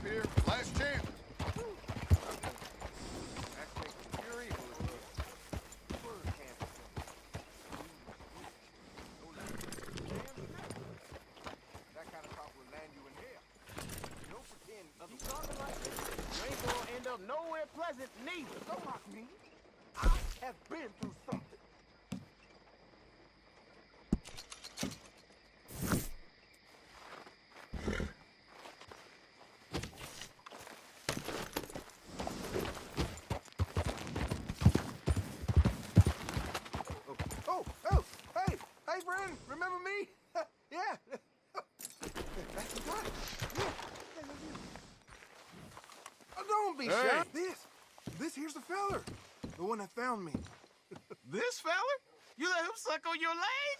here. Last chance. Nowhere pleasant, neither. Don't mock me. I have been through something. Oh, hey, friend, remember me? Yeah. That's the guy. Yeah. Oh, don't be shy. This here's the feller. The one that found me. This fella? You let him suck on your leg?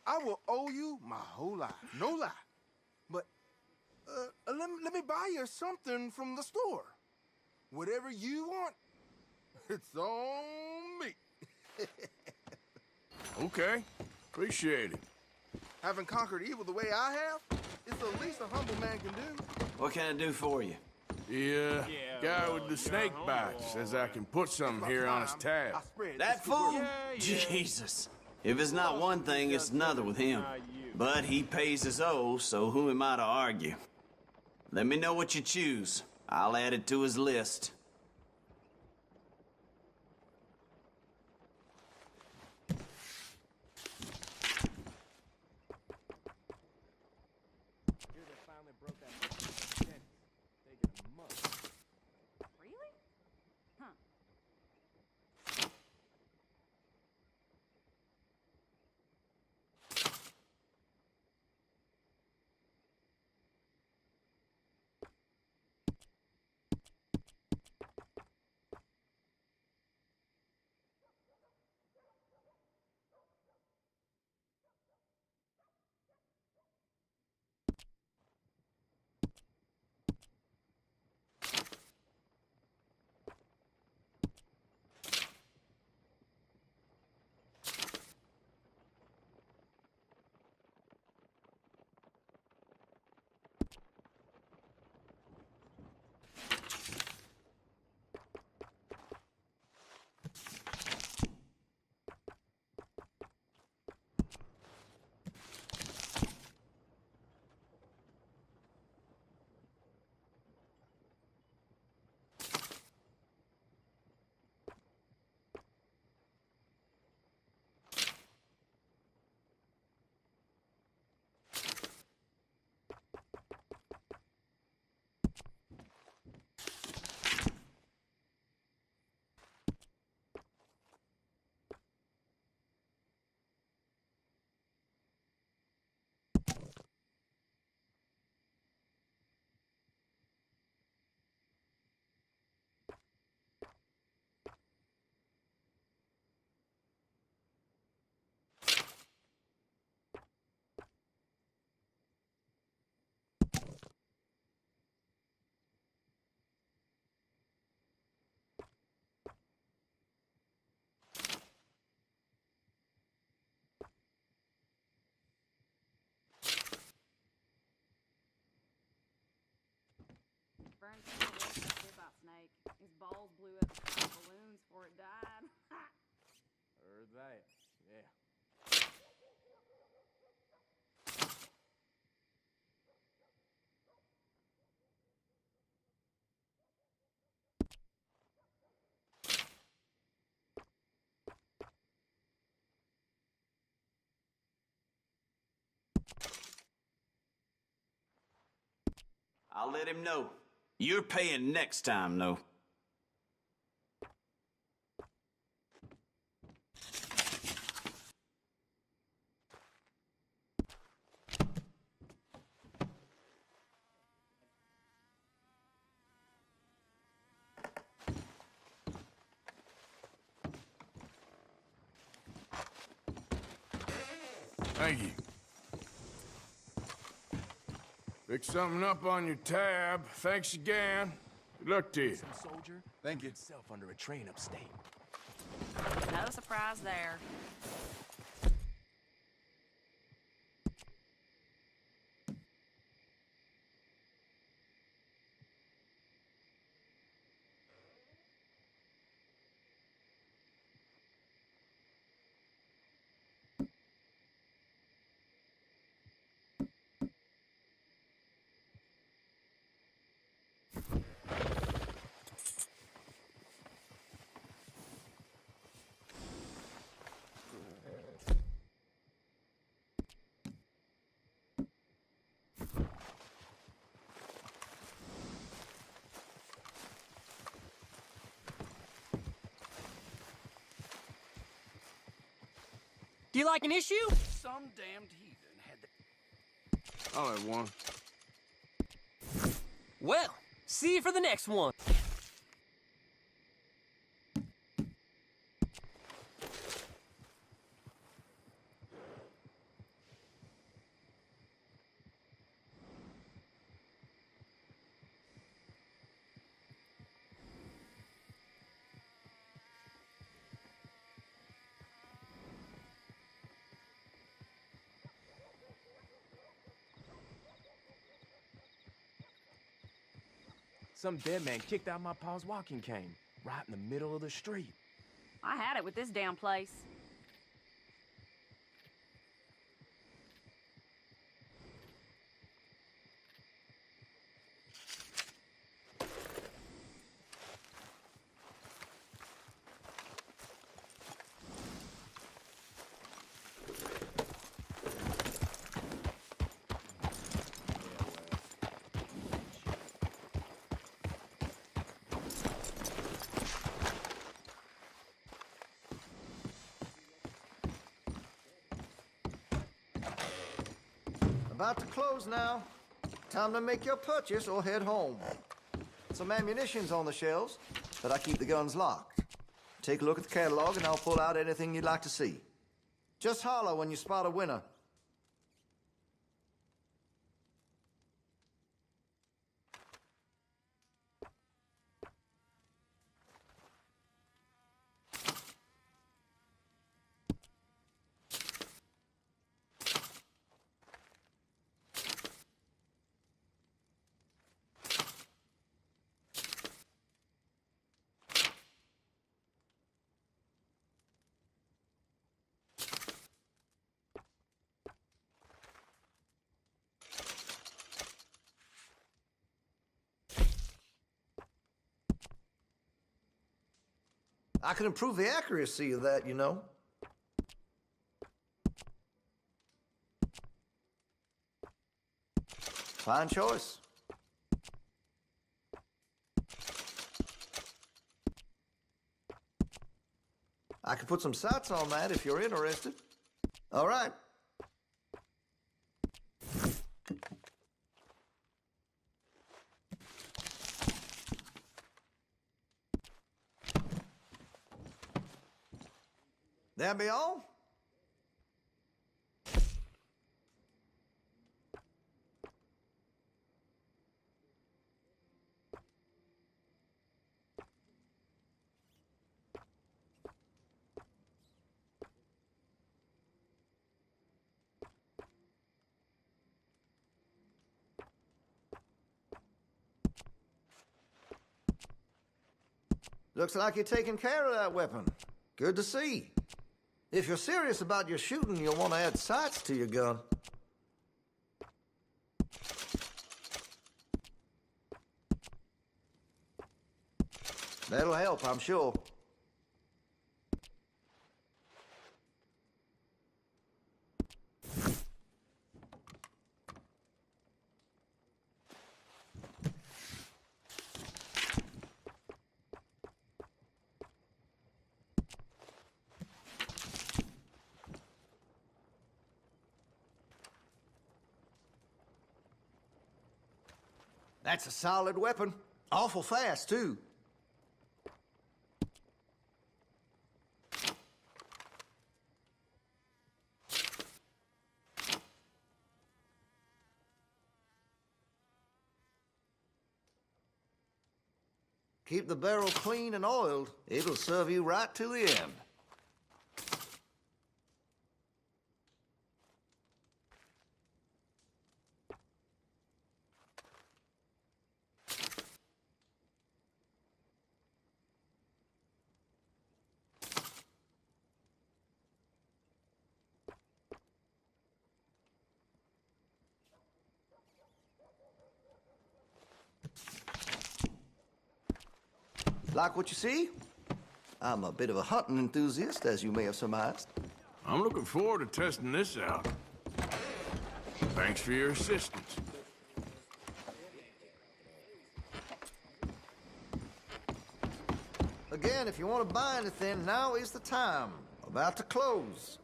I will owe you my whole life. No lie. But, let me buy you something from the store. Whatever you want, it's on me. Okay. Appreciate it. Having conquered evil the way I have, it's the least a humble man can do. What can I do for you? Yeah, guy with the snake bite says I can put something here on his tab. That fool? Jesus. If it's not one thing, it's another with him. But he pays his owe, so who am I to argue? Let me know what you choose. I'll add it to his list. Really? Huh. Vern told me what to say about Snake. His balls blew up like balloons before it died. Heard that, yeah. I'll let him know. You're paying next time, though. Thank you. Pick something up on your tab. Thanks again. Good luck to you. Some soldier Thank you. himself under a train upstate. No surprise there. Do you like an issue? Some damned heathen had the... I'll have one. Well, see you for the next one. Some dead man kicked out my pa's walking cane, right in the middle of the street. I had it with this damn place. About to close now. Time to make your purchase or head home. Some ammunition's on the shelves, but I keep the guns locked. Take a look at the catalog and I'll pull out anything you'd like to see. Just holler when you spot a winner. I can improve the accuracy of that, you know. Fine choice. I can put some sights on that if you're interested. All right. That be all? Looks like you're taking care of that weapon. Good to see. If you're serious about your shooting, you'll want to add sights to your gun. That'll help, I'm sure. That's a solid weapon. Awful fast, too. Keep the barrel clean and oiled. It'll serve you right till the end. Like what you see? I'm a bit of a hunting enthusiast, as you may have surmised. I'm looking forward to testing this out. Thanks for your assistance. Again, if you want to buy anything, now is the time. About to close.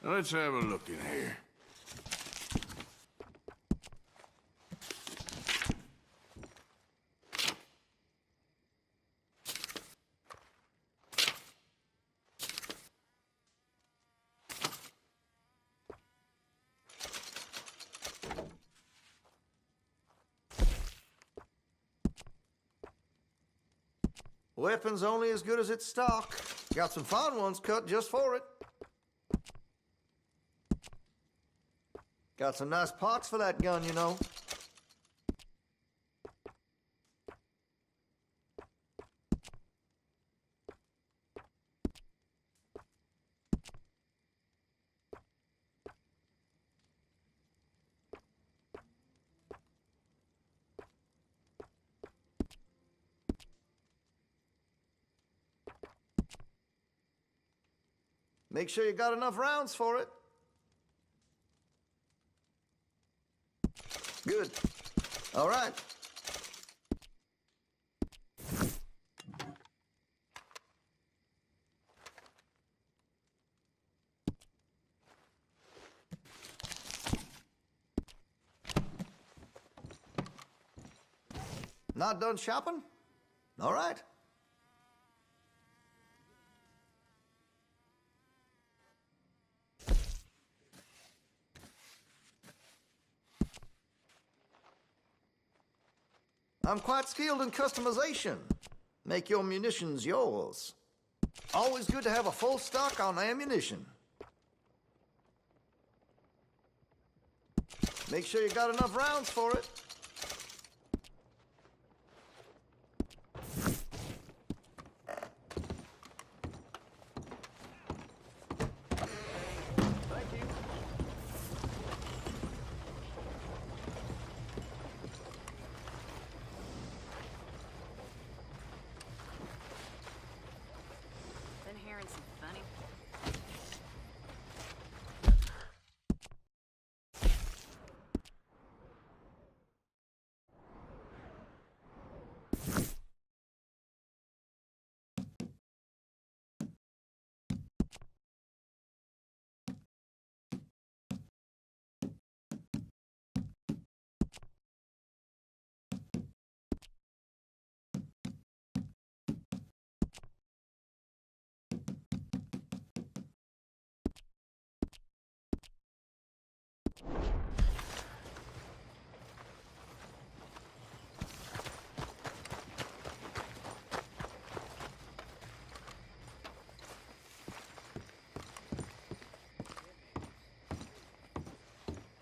Let's have a look in here. Weapon's only as good as its stock. Got some fine ones cut just for it. Got some nice parts for that gun, you know. Make sure you got enough rounds for it. Good. All right. Not done shopping? All right. I'm quite skilled in customization. Make your munitions yours. Always good to have a full stock on ammunition. Make sure you got enough rounds for it. Been hearing some funny.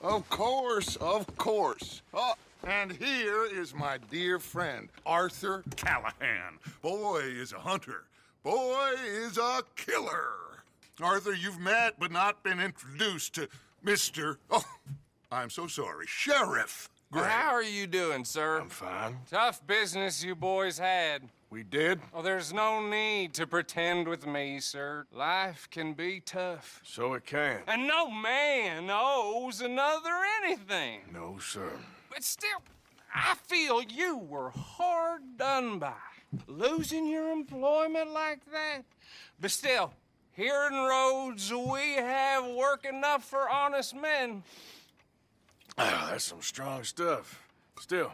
Of course, of course. Oh, and here is my dear friend, Arthur Callahan. Boy is a hunter. Boy is a killer. Arthur, you've met but not been introduced to Mr. Oh, I'm so sorry, Sheriff Gray. How are you doing, sir? I'm fine. Tough business you boys had. We did? Oh, there's no need to pretend with me, sir. Life can be tough. So it can. And no man owes another anything. No, sir. But still, I feel you were hard done by. Losing your employment like that. But still, here in Rhodes, we have work enough for honest men. Ah, that's some strong stuff. Still,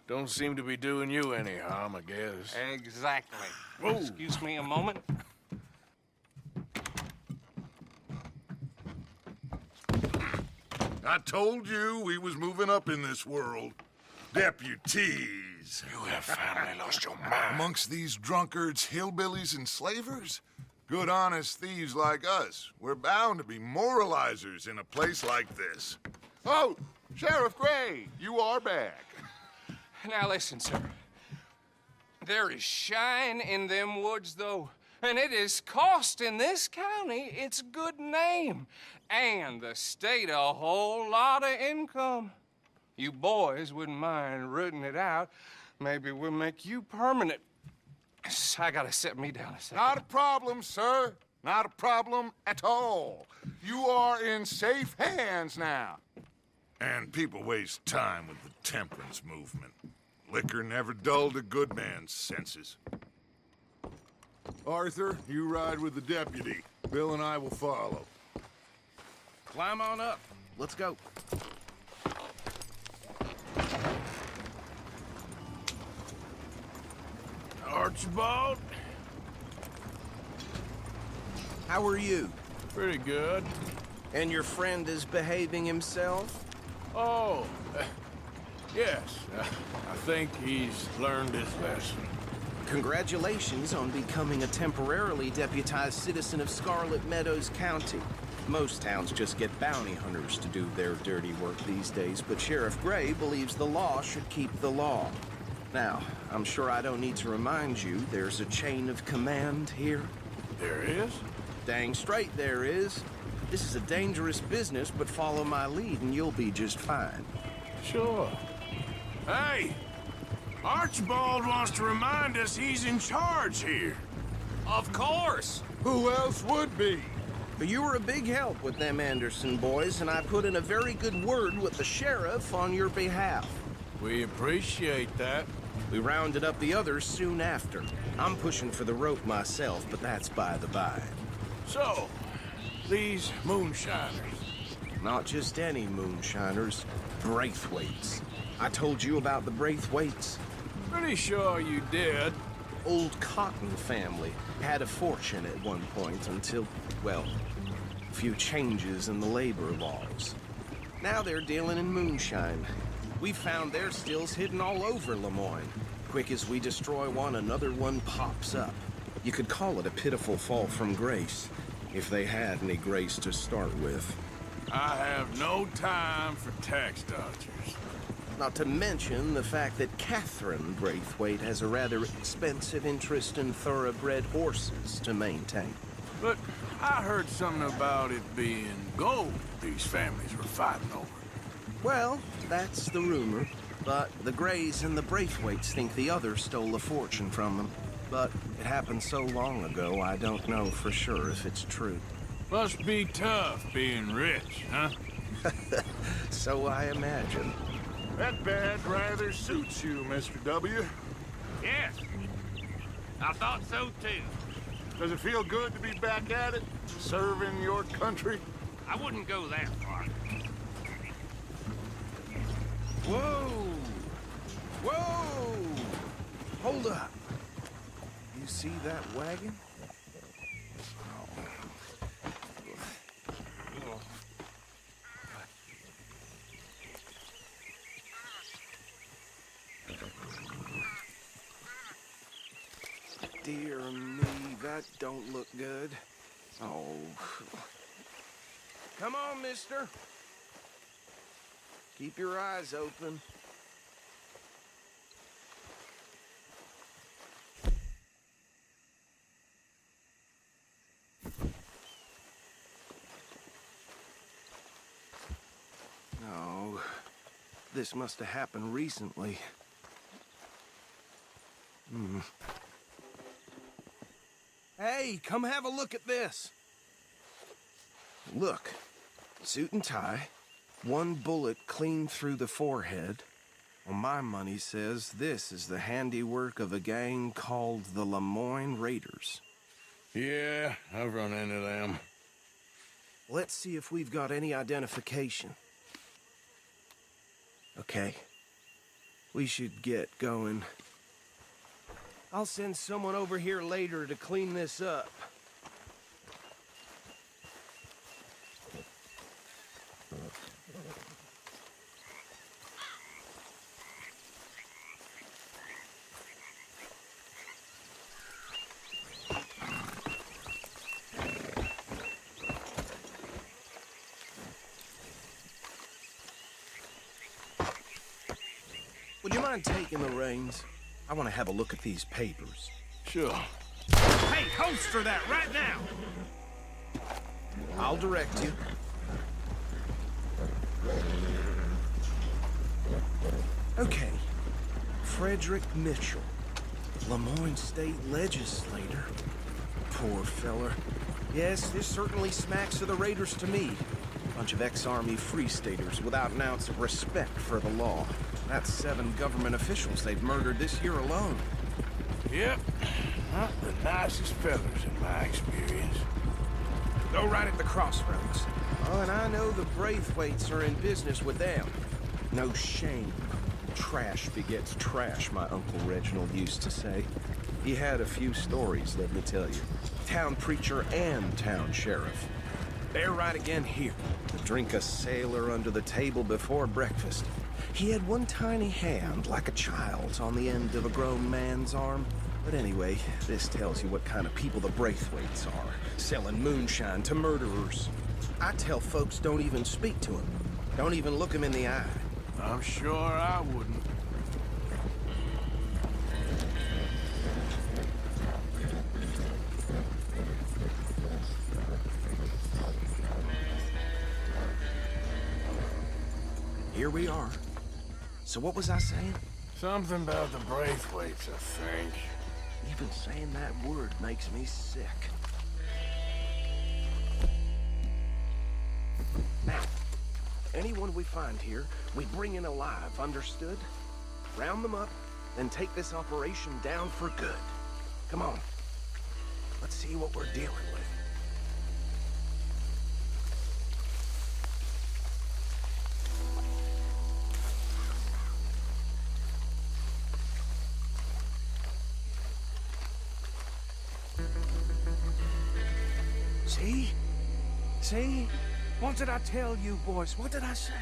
don't seem to be doing you any harm, I guess. Exactly. Whoa. Excuse me a moment. I told you we was moving up in this world. Deputies. You have finally lost your mind. Amongst these drunkards, hillbillies, and slavers? Good, honest thieves like us. We're bound to be moralizers in a place like this. Oh, Sheriff Gray, you are back. Now listen, sir. There is shine in them woods, though, and it is costing this county its good name and the state a whole lot of income. You boys wouldn't mind rooting it out. Maybe we'll make you permanent. I gotta sit me down a second. Not a problem, sir. Not a problem at all. You are in safe hands now. And people waste time with the temperance movement. Liquor never dulled a good man's senses. Arthur, you ride with the deputy. Bill and I will follow. Climb on up. Let's go. Archibald? How are you? Pretty good. And your friend is behaving himself? Oh, yes. I think he's learned his lesson. Congratulations on becoming a temporarily deputized citizen of Scarlet Meadows County. Most towns just get bounty hunters to do their dirty work these days, but Sheriff Gray believes the law should keep the law. Now, I'm sure I don't need to remind you there's a chain of command here. There is? Dang straight there is. This is a dangerous business, but follow my lead and you'll be just fine. Sure. Hey! Archibald wants to remind us he's in charge here. Of course. Who else would be? But you were a big help with them Anderson boys, and I put in a very good word with the sheriff on your behalf. We appreciate that. We rounded up the others soon after. I'm pushing for the rope myself, but that's by the by. So, these moonshiners. Not just any moonshiners, Braithwaites. I told you about the Braithwaites. Pretty sure you did. Old Cotton family had a fortune at one point until, well, a few changes in the labor laws. Now they're dealing in moonshine. We found their stills hidden all over Lemoyne. Quick as we destroy one, another one pops up. You could call it a pitiful fall from grace, if they had any grace to start with. I have no time for tax dodgers. Not to mention the fact that Catherine Braithwaite has a rather expensive interest in thoroughbred horses to maintain. But I heard something about it being gold these families were fighting over. Well, that's the rumor. But the Grays and the Braithwaites think the others stole a fortune from them. But it happened so long ago, I don't know for sure if it's true. Must be tough being rich, huh? So I imagine. That badge rather suits you, Mr. W. Yes. I thought so, too. Does it feel good to be back at it, serving your country? I wouldn't go that far. Whoa! Whoa! Hold up. You see that wagon? Dear me, that don't look good. Oh. Come on, mister. Keep your eyes open. No, this must have happened recently. Hey, come have a look at this. Look, suit and tie, one bullet clean through the forehead. Well, my money says this is the handiwork of a gang called the Lemoyne Raiders. Yeah, I've run into them. Let's see if we've got any identification. Okay. We should get going. I'll send someone over here later to clean this up. Would you mind taking the reins? I want to have a look at these papers. Sure. Hey, holster that right now! I'll direct you. Okay. Frederick Mitchell, Lemoyne State Legislator. Poor feller. Yes, this certainly smacks of the Raiders to me. Bunch of ex-Army Free Staters without an ounce of respect for the law. That's 7 government officials they've murdered this year alone. Yep. Not the nicest fellas in my experience. Go right at the crossroads. Oh, and I know the Braithwaites are in business with them. No shame. Trash begets trash, my Uncle Reginald used to say. He had a few stories, let me tell you. Town preacher and town sheriff. They're right again here. To drink a sailor under the table before breakfast. He had one tiny hand, like a child's, on the end of a grown man's arm. But anyway, this tells you what kind of people the Braithwaites are. Selling moonshine to murderers. I tell folks don't even speak to him. Don't even look him in the eye. I'm sure I wouldn't. Here we are. So what was I saying? Something about the Braithwaites, I think. Even saying that word makes me sick. Now, anyone we find here, we bring in alive, understood? Round them up, then take this operation down for good. Come on. Let's see what we're dealing with. See? See? What did I tell you, boys? What did I say?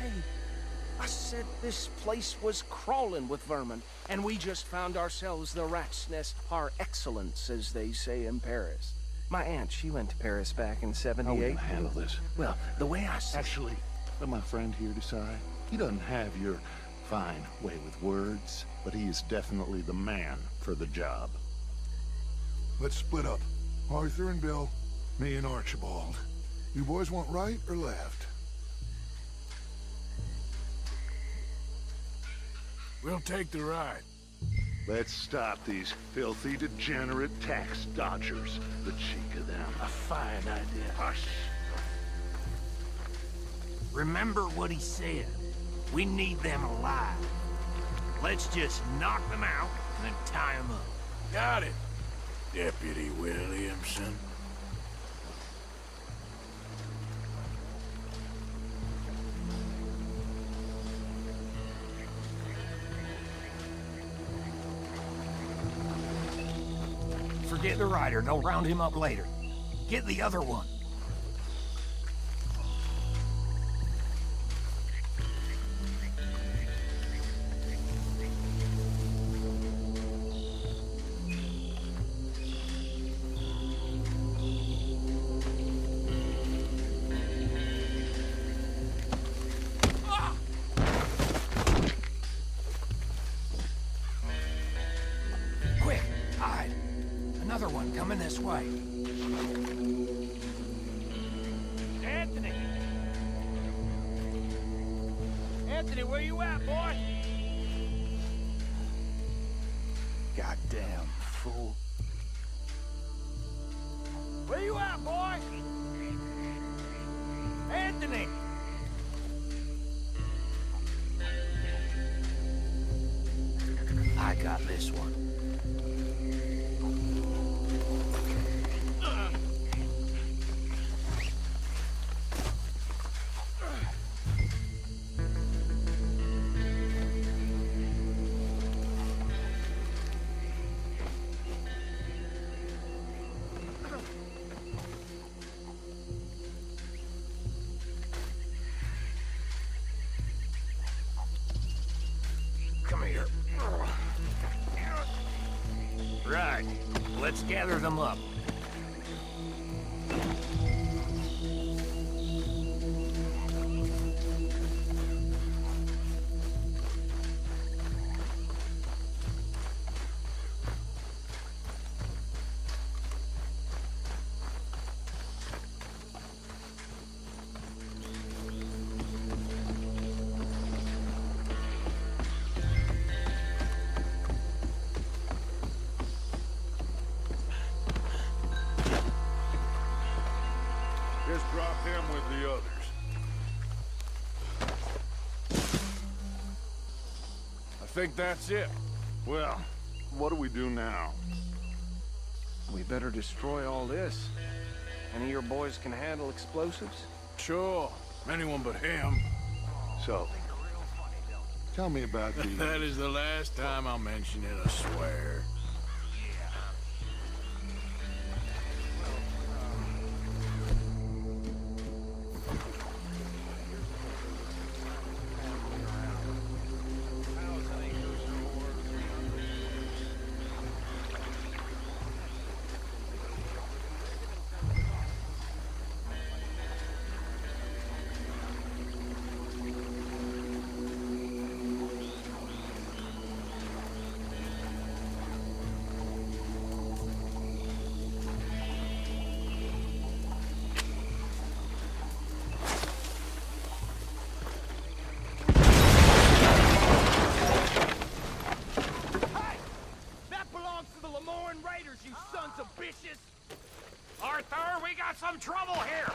I said this place was crawling with vermin, and we just found ourselves the rat's nest par excellence, as they say in Paris. My aunt, she went to Paris back in '78. How are we gonna handle this? Well, the way I said... Actually, let my friend here decide. He doesn't have your fine way with words, but he is definitely the man for the job. Let's split up. Arthur and Bill, me and Archibald. You boys want right or left? We'll take the ride. Let's stop these filthy, degenerate tax dodgers. The cheek of them. A fine idea. Hush. Remember what he said. We need them alive. Let's just knock them out and then tie them up. Got it, Deputy Williamson. Forget the rider. They'll round him up later. Get the other one. Quick, hide. Another one coming this way. Anthony! Anthony, where you at, boy? Goddamn fool. Where you at, boy? Anthony! I got this one. Come here. Right. Let's gather them up. Just drop him with the others. I think that's it. Well, what do we do now? We better destroy all this. Any of your boys can handle explosives? Sure. Anyone but him. So, tell me about the... That is the last time I'll mention it, I swear. Arthur, we got some trouble here!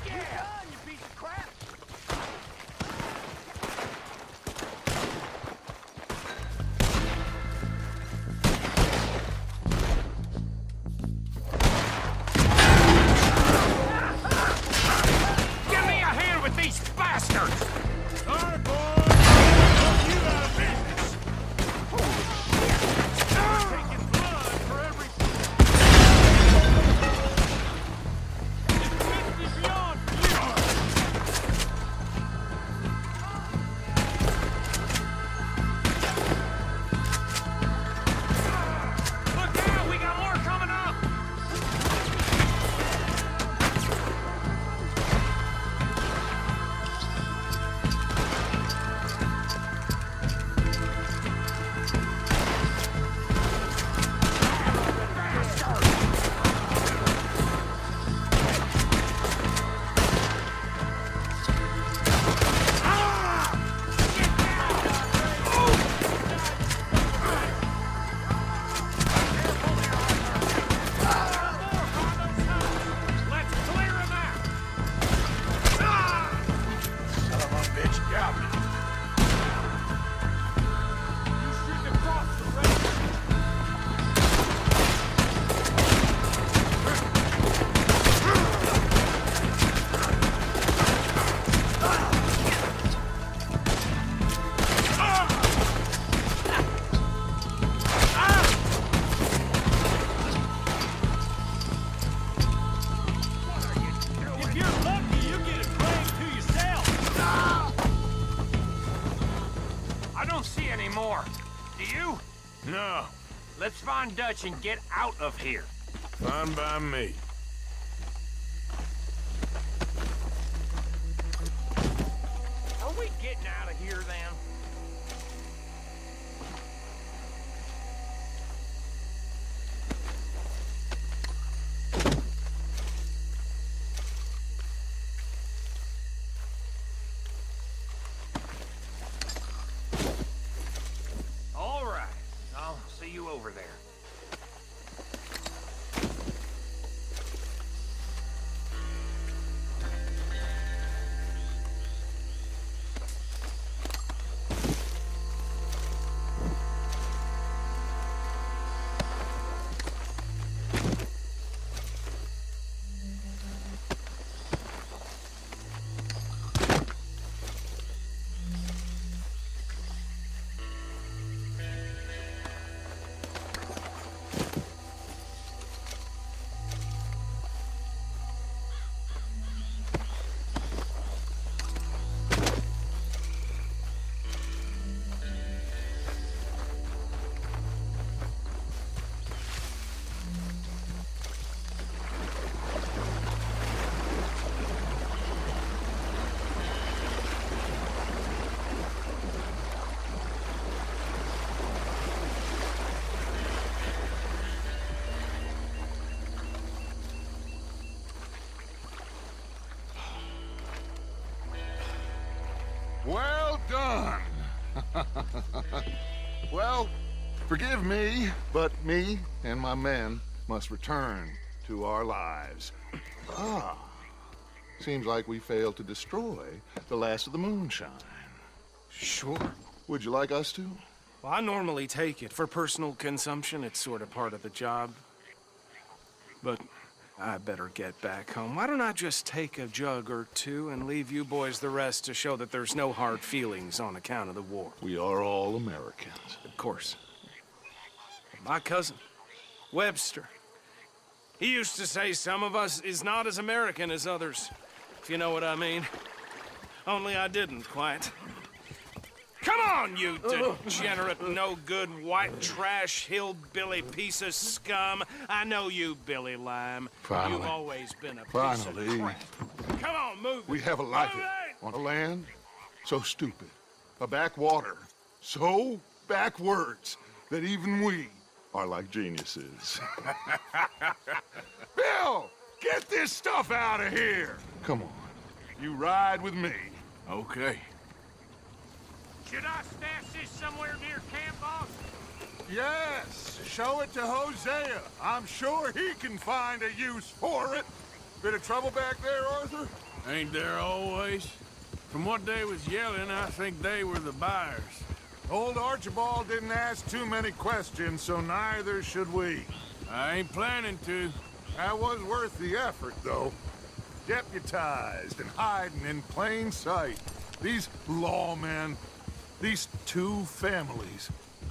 You piece of crap! Give me a hand with these bastards! Sorry, boys! You out of business! Taking blood for every... It's 50 beyond Look out! We got more coming up! Let's clear him out! Son of a bitch got me. You shouldn't have crossed the road. If you're lucky, you get it playing to yourself. I don't see any more. Do you? No. Let's find Dutch and get out of here. Fine by me. Are we getting out of here then? All right. I'll see you over there. Well done. Well, forgive me, but me and my men must return to our lives. Ah, seems like we failed to destroy the last of the moonshine. Sure. Would you like us to? Well, I normally take it. For personal consumption, it's sort of part of the job. but I better get back home. Why don't I just take a jug or two and leave you boys the rest to show that there's no hard feelings on account of the war? We are all Americans. Of course. My cousin, Webster, he used to say some of us is not as American as others, if you know what I mean. Only I didn't quite. Come on, you degenerate, no-good, white trash, hillbilly piece of scum. I know you, Billy Lime. Finally. You've always been a piece Finally. of crap. Come on, move. We have a life Move here on a land so stupid, a backwater so backwards that even we are like geniuses. Bill, get this stuff out of here. Come on, you ride with me. Okay. Should I stash this somewhere near camp, boss? Yes, show it to Hosea. I'm sure he can find a use for it. Bit of trouble back there, Arthur? Ain't there always? From what they was yelling, I think they were the buyers. Old Archibald didn't ask too many questions, so neither should we. I ain't planning to. That was worth the effort, though. Deputized and hiding in plain sight. These lawmen, these two families.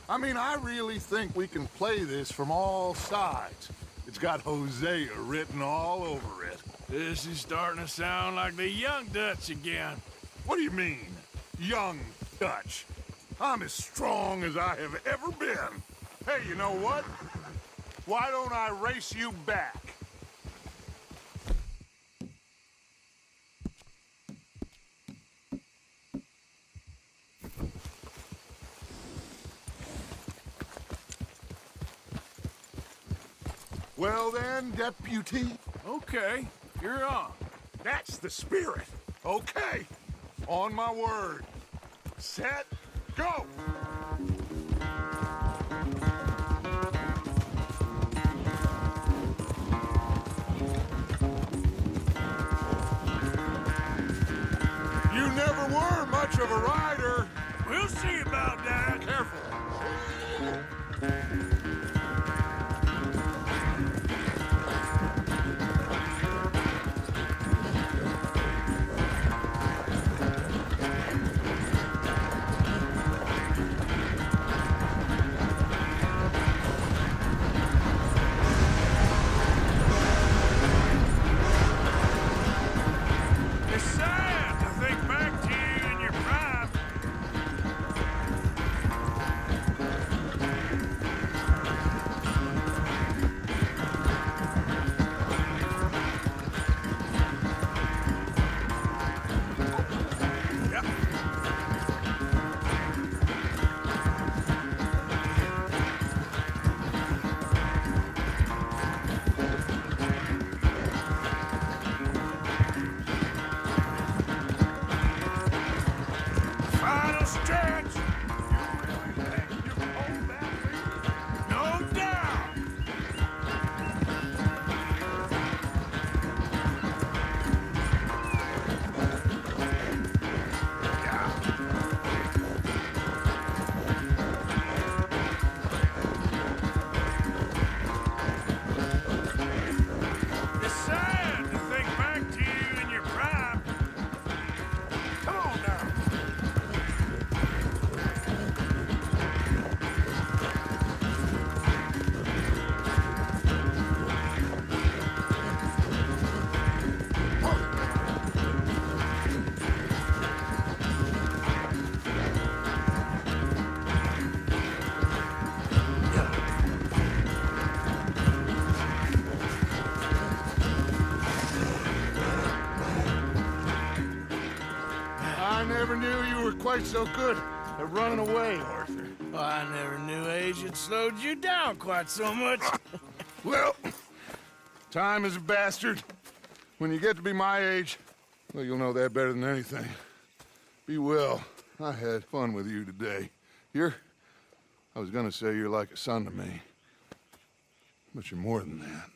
I mean, I really think we can play this from all sides. It's got Hosea written all over it. This is starting to sound like the Young Dutch again. What do you mean, young Dutch? I'm as strong as I have ever been. Hey, you know what? Why don't I race you back? Well then, deputy. Okay, you're on. That's the spirit. Okay. On my word. Set, go! You never were much of a rider. We'll see about that. Careful. It's sad to think back to you in your prime. Yep. Final stretch. No doubt. It's sad to think back to you in your prime. Come on now. I never knew you were quite so good at running away, Arthur. Well, I never knew age had slowed you down quite so much. Well, time is a bastard. When you get to be my age, well, you'll know that better than anything. Be well. I had fun with you today. I was gonna say you're like a son to me, but you're more than that.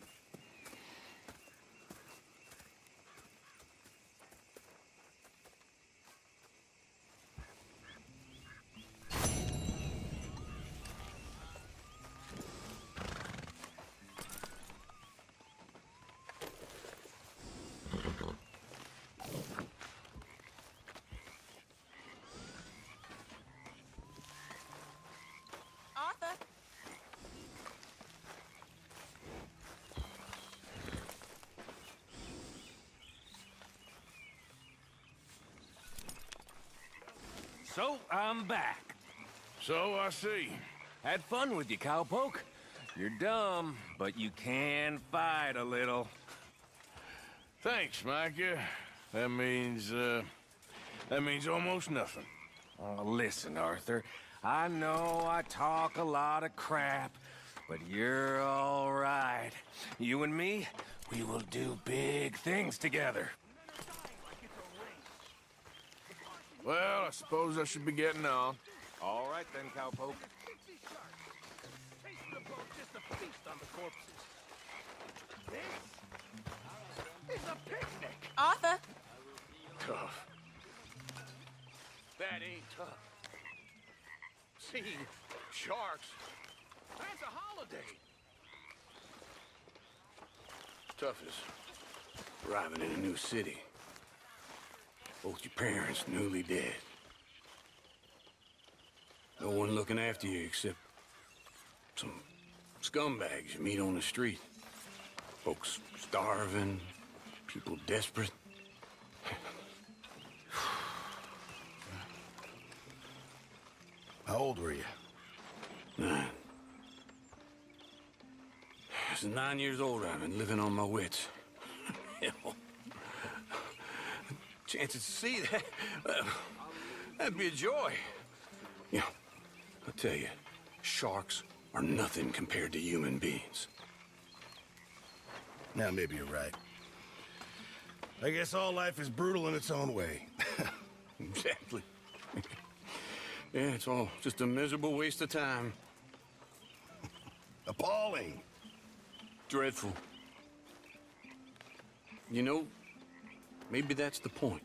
So, I'm back. So I see. Had fun with you, cowpoke. You're dumb, but you can fight a little. Thanks, Micah. That means almost nothing. Oh, listen, Arthur. I know I talk a lot of crap, but you're all right. You and me, we will do big things together. Well, I suppose I should be getting on. All right then, cowpoke. Arthur? Tough. That ain't tough. Seeing sharks, that's a holiday. Tough is arriving in a new city. Both your parents newly dead. No one looking after you except some scumbags you meet on the street. Folks starving, people desperate. How old were you? 9. Since 9 years old, I've been living on my wits. Hell. Chances to see that, that'd be a joy. You know, I'll tell you, sharks are nothing compared to human beings. Now, maybe you're right. I guess all life is brutal in its own way. Exactly. Yeah, it's all just a miserable waste of time. Appalling. Dreadful. You know, maybe that's the point.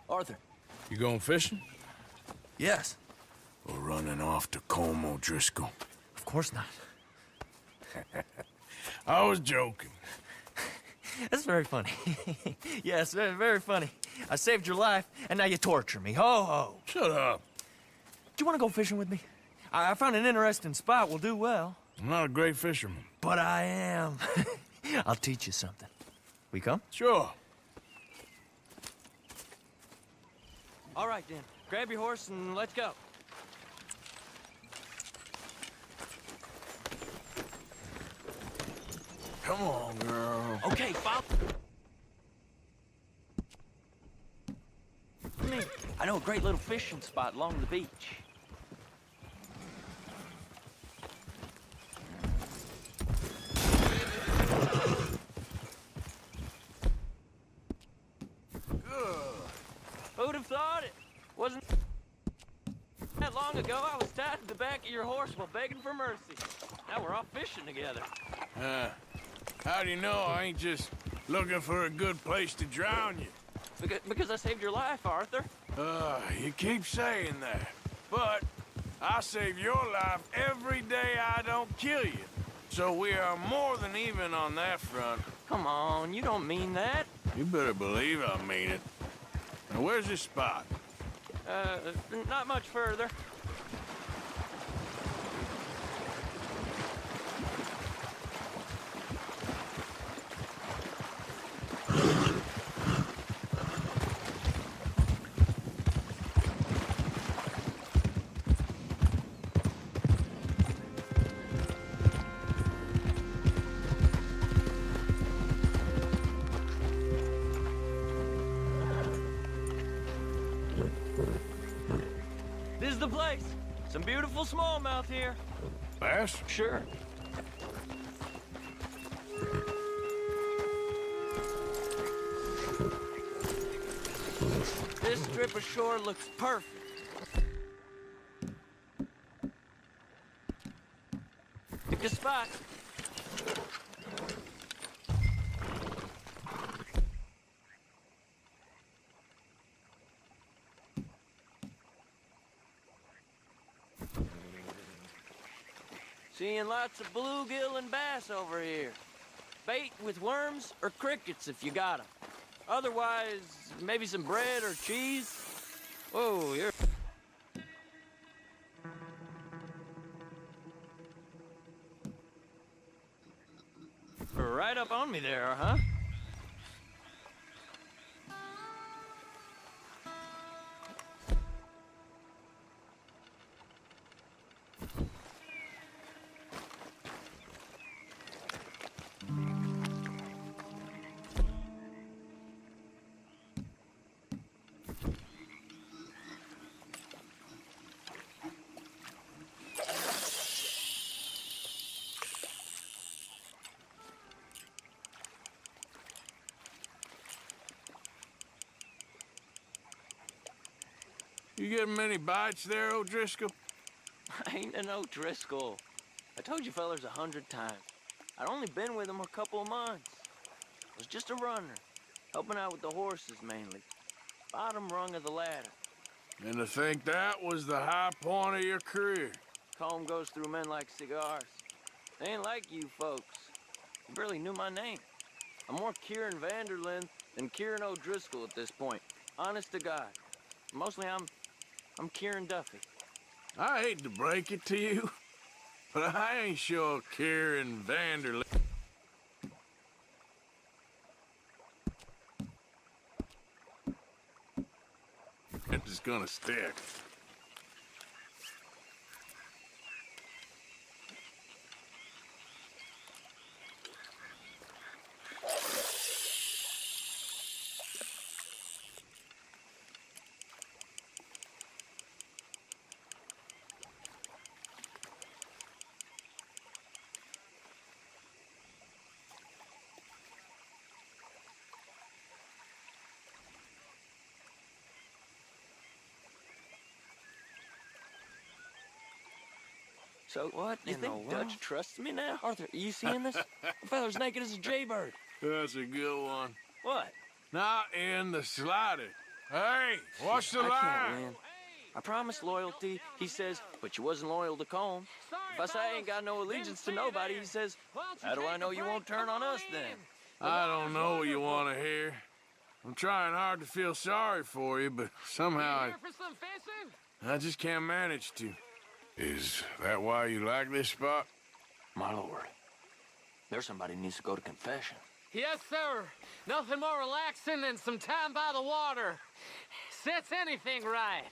Arthur. You going fishing? Yes. Or running off to Colm O'Driscoll? Of course not. I was joking. That's very funny. Yes, very, very funny. I saved your life, and now you torture me. Ho, ho. Shut up. Do you want to go fishing with me? I found an interesting spot. We'll do well. I'm not a great fisherman. But I am. I'll teach you something. We come? Sure. All right, then. Grab your horse and let's go. Come on, girl. Okay, follow me. I know a great little fishing spot along the beach. Who'd have thought it? Wasn't that long ago I was tied to the back of your horse while begging for mercy. Now we're off fishing together. How do you know I ain't just looking for a good place to drown you? Because I saved your life, Arthur. You keep saying that. But I save your life every day I don't kill you. So we are more than even on that front. Come on, you don't mean that. You better believe I mean it. Now, where's this spot? Not much further. This is the place. Some beautiful smallmouth here. Bass? Sure. This strip of shore looks perfect. Pick a spot. Seeing lots of bluegill and bass over here. Bait with worms or crickets if you got 'em. Otherwise, maybe some bread or cheese. Whoa, you're... Right up on me there, huh? You getting many bites there, O'Driscoll? I ain't an O'Driscoll. I told you fellers 100 times. I'd only been with him a couple of months. I was just a runner, helping out with the horses mainly. Bottom rung of the ladder. And to think that was the high point of your career. Comb goes through men like cigars. They ain't like you folks. You barely knew my name. I'm more Kieran Vanderlyn than Kieran O'Driscoll at this point. Honest to God. Mostly I'm Kieran Duffy. I hate to break it to you, but I ain't sure Kieran Vanderlyn is gonna stick. So what? You think Dutch trusts me now? Arthur, are you seeing this? The fella's naked as a jaybird. That's a good one. What? Not in the slightest. Hey, watch the I line. can't win. I promised loyalty, he says, but you wasn't loyal to Colm. If I say I ain't got no allegiance to nobody, he says, how do I know you won't turn on us then? I don't know what you want to hear. I'm trying hard to feel sorry for you, but somehow I just can't manage to. Is that why you like this spot? My lord, there's somebody needs to go to confession. Yes, sir. Nothing more relaxing than some time by the water. Sets anything right.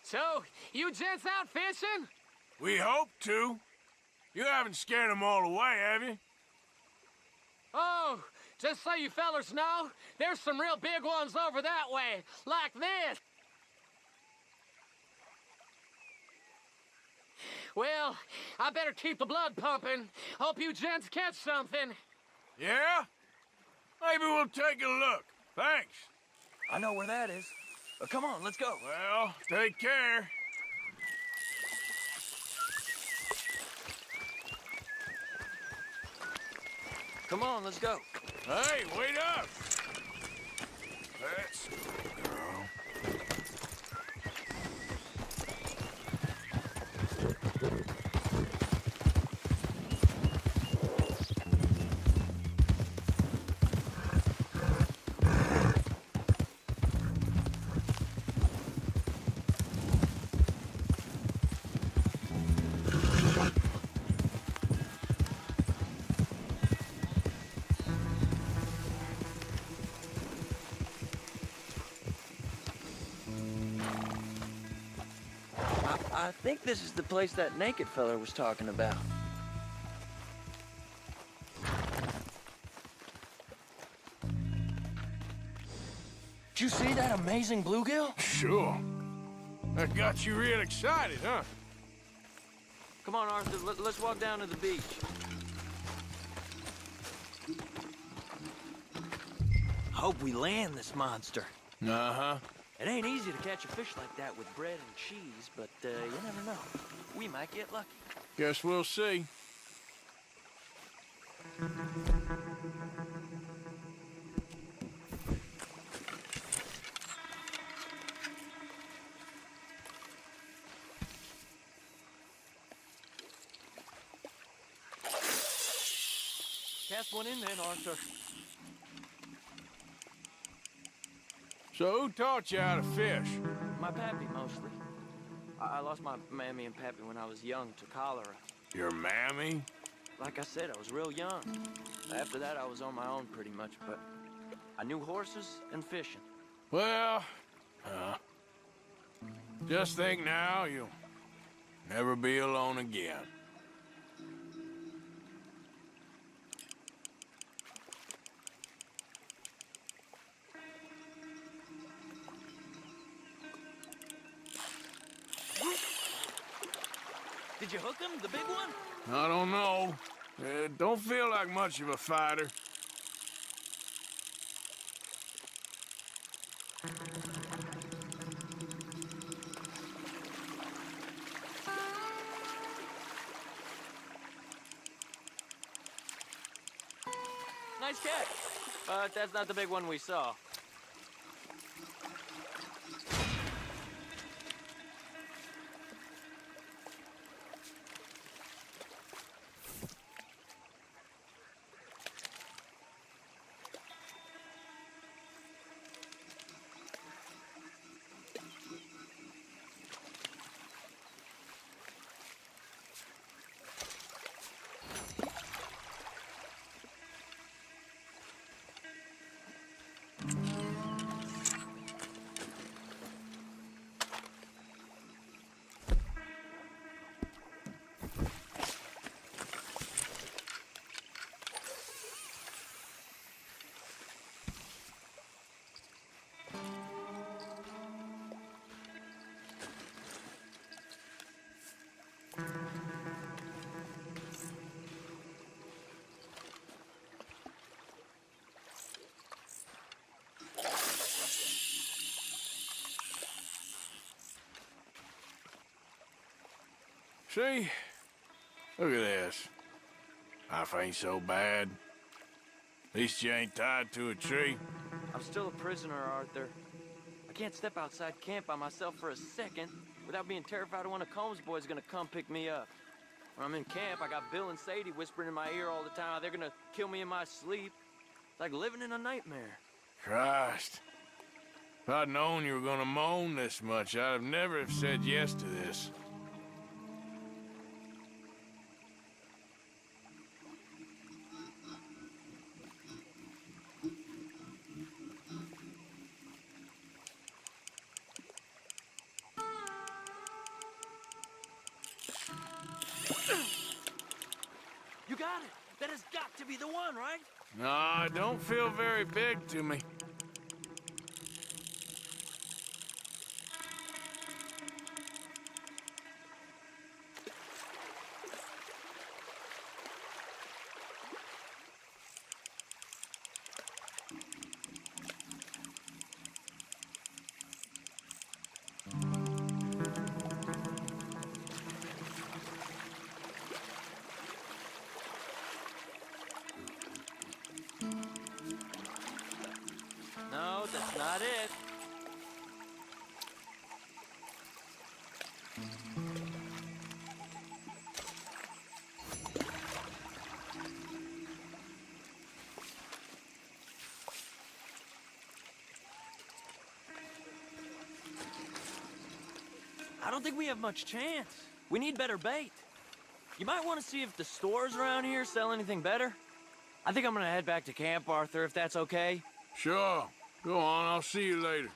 So, you gents out fishing? We hope to. You haven't scared them all away, have you? Oh, just so you fellers know, there's some real big ones over that way, like this. Well, I better keep the blood pumping. Hope you gents catch something. Yeah? Maybe we'll take a look. Thanks. I know where that is. Come on, let's go. Well, take care. Come on, let's go. Hey, wait up! Let's go, girl. I think this is the place that naked fella was talking about. Did you see that amazing bluegill? Sure. That got you real excited, huh? Come on, Arthur, let's walk down to the beach. hope we land this monster. Uh-huh. It ain't easy to catch a fish like that with bread and cheese, but you never know. We might get lucky. Guess we'll see. Cast one in then, Arthur. So who taught you how to fish? My pappy, mostly. I lost my mammy and pappy when I was young to cholera. Your mammy? Like I said, I was real young. After that, I was on my own pretty much, but I knew horses and fishing. Well, just think now, you'll never be alone again. Did you hook him, the big one? I don't know. Don't feel like much of a fighter. Nice catch. But that's not the big one we saw. See? Look at this. Life ain't so bad. At least you ain't tied to a tree. I'm still a prisoner, Arthur. I can't step outside camp by myself for a second without being terrified one of Combs' boys gonna come pick me up. When I'm in camp, I got Bill and Sadie whispering in my ear all the time how they're gonna kill me in my sleep. It's like living in a nightmare. Christ. If I'd known you were gonna moan this much, I'd have never have said yes to this. You got it! That has got to be the one, right? No, it don't feel very big to me. No, that's not it. I don't think we have much chance. We need better bait. You might want to see if the stores around here sell anything better. I think I'm gonna head back to camp, Arthur, if that's okay. Sure. Go on, I'll see you later.